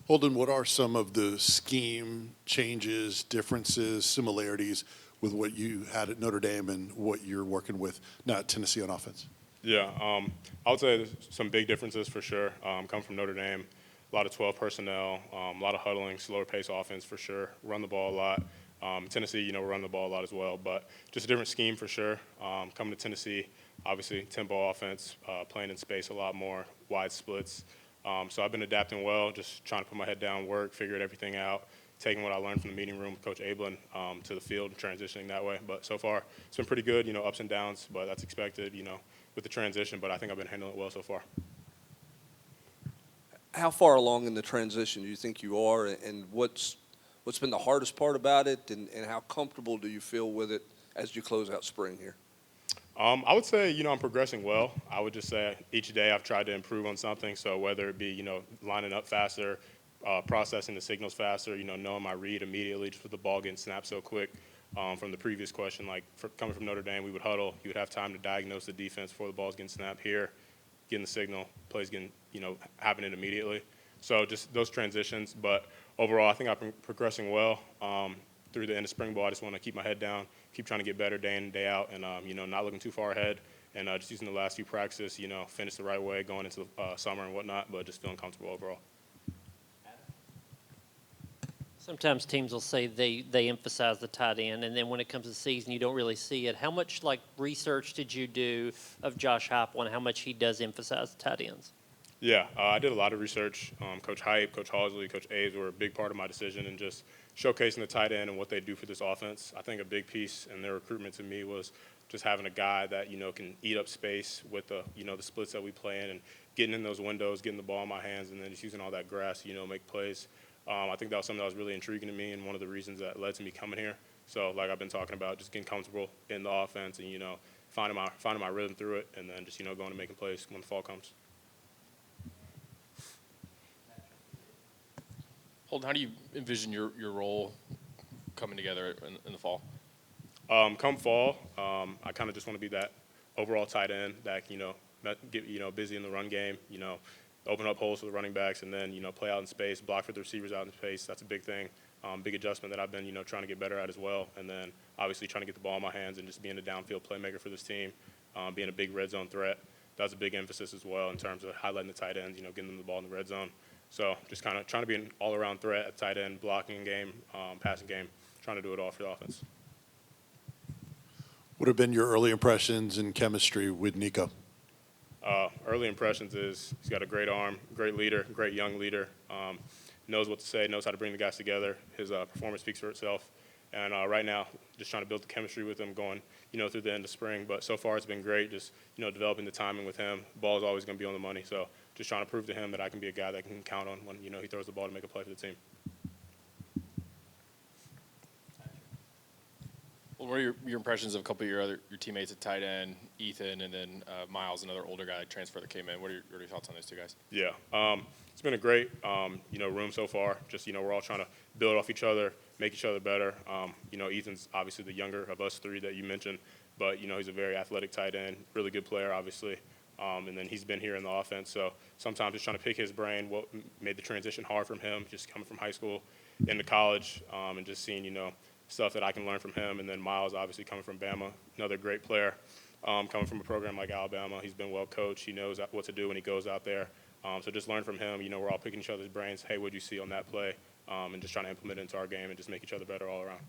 Holden, what are some of the scheme changes, differences, similarities with what you had at Notre Dame and what you're working with now at Tennessee on offense? Yeah, I would say there's some big differences for sure. Come from Notre Dame, a lot of 12 personnel, a lot of huddling, slower pace offense for sure. Run the ball a lot. Tennessee, we run the ball a lot as well, but just a different scheme for sure. Coming to Tennessee, obviously tempo offense, playing in space a lot more, wide splits. So I've been adapting well, just trying to put my head down, work, figuring everything out, taking what I learned from the meeting room with Coach Ablin to the field, transitioning that way. But so far, it's been pretty good, ups and downs, but that's expected, with the transition. But I think I've been handling it well so far. How far along in the transition do you think you are, and what's been the hardest part about it, and how comfortable do you feel with it as you close out spring here? I would say, I'm progressing well. I would just say each day I've tried to improve on something. So whether it be, lining up faster, processing the signals faster, knowing my read immediately just with the ball getting snapped so quick. From the previous question, coming from Notre Dame, we would huddle. You would have time to diagnose the defense before the ball's getting snapped. Here, getting the signal, plays getting, happening immediately. So just those transitions. But overall, I think I've been progressing well. Through the end of spring ball, I just want to keep my head down, keep trying to get better day in, day out, and, not looking too far ahead. And just using the last few practices, finish the right way going into the summer and whatnot, but just feeling comfortable overall. Sometimes teams will say they emphasize the tight end, and then when it comes to the season, you don't really see it. How much research did you do of Josh Heupel and how much he does emphasize the tight ends? Yeah, I did a lot of research. Coach Hype, Coach Halsley, Coach Aves were a big part of my decision, and just showcasing the tight end and what they do for this offense. I think a big piece in their recruitment to me was just having a guy that can eat up space with the the splits that we play in, and getting in those windows, getting the ball in my hands, and then just using all that grass make plays. I think that was something that was really intriguing to me, and one of the reasons that led to me coming here. So like I've been talking about, just getting comfortable in the offense, and finding my rhythm through it, and then just going and making plays when the fall comes. Holden, how do you envision your role coming together in the fall? Come fall, I kind of just want to be that overall tight end that get busy in the run game, open up holes for the running backs, and then play out in space, block for the receivers out in space. That's a big thing, big adjustment that I've been trying to get better at as well. And then obviously trying to get the ball in my hands and just being a downfield playmaker for this team, being a big red zone threat. That's a big emphasis as well in terms of highlighting the tight ends, getting them the ball in the red zone. So just kind of trying to be an all-around threat at tight end, blocking game, passing game, trying to do it all for the offense. What have been your early impressions in chemistry with Nico? Early impressions is he's got a great arm, great leader, great young leader, knows what to say, knows how to bring the guys together. His performance speaks for itself. And right now, just trying to build the chemistry with him going, through the end of spring. But so far, it's been great. Just, developing the timing with him. The ball is always going to be on the money. So just trying to prove to him that I can be a guy that I can count on when, he throws the ball to make a play for the team. Well, what are your impressions of a couple of your teammates at tight end, Ethan, and then Miles, another older guy transfer that came in? What are your thoughts on those two guys? Yeah, it's been a great, room so far. Just, we're all trying to build off each other, make each other better. Ethan's obviously the younger of us three that you mentioned, but, he's a very athletic tight end, really good player, obviously. And then he's been here in the offense. So sometimes just trying to pick his brain, what made the transition hard from him, just coming from high school into college, and just seeing, stuff that I can learn from him. And then Miles, obviously coming from Bama, another great player, coming from a program like Alabama. He's been well coached. He knows what to do when he goes out there. So just learn from him. We're all picking each other's brains. Hey, what'd you see on that play? And just trying to implement it into our game and just make each other better all around.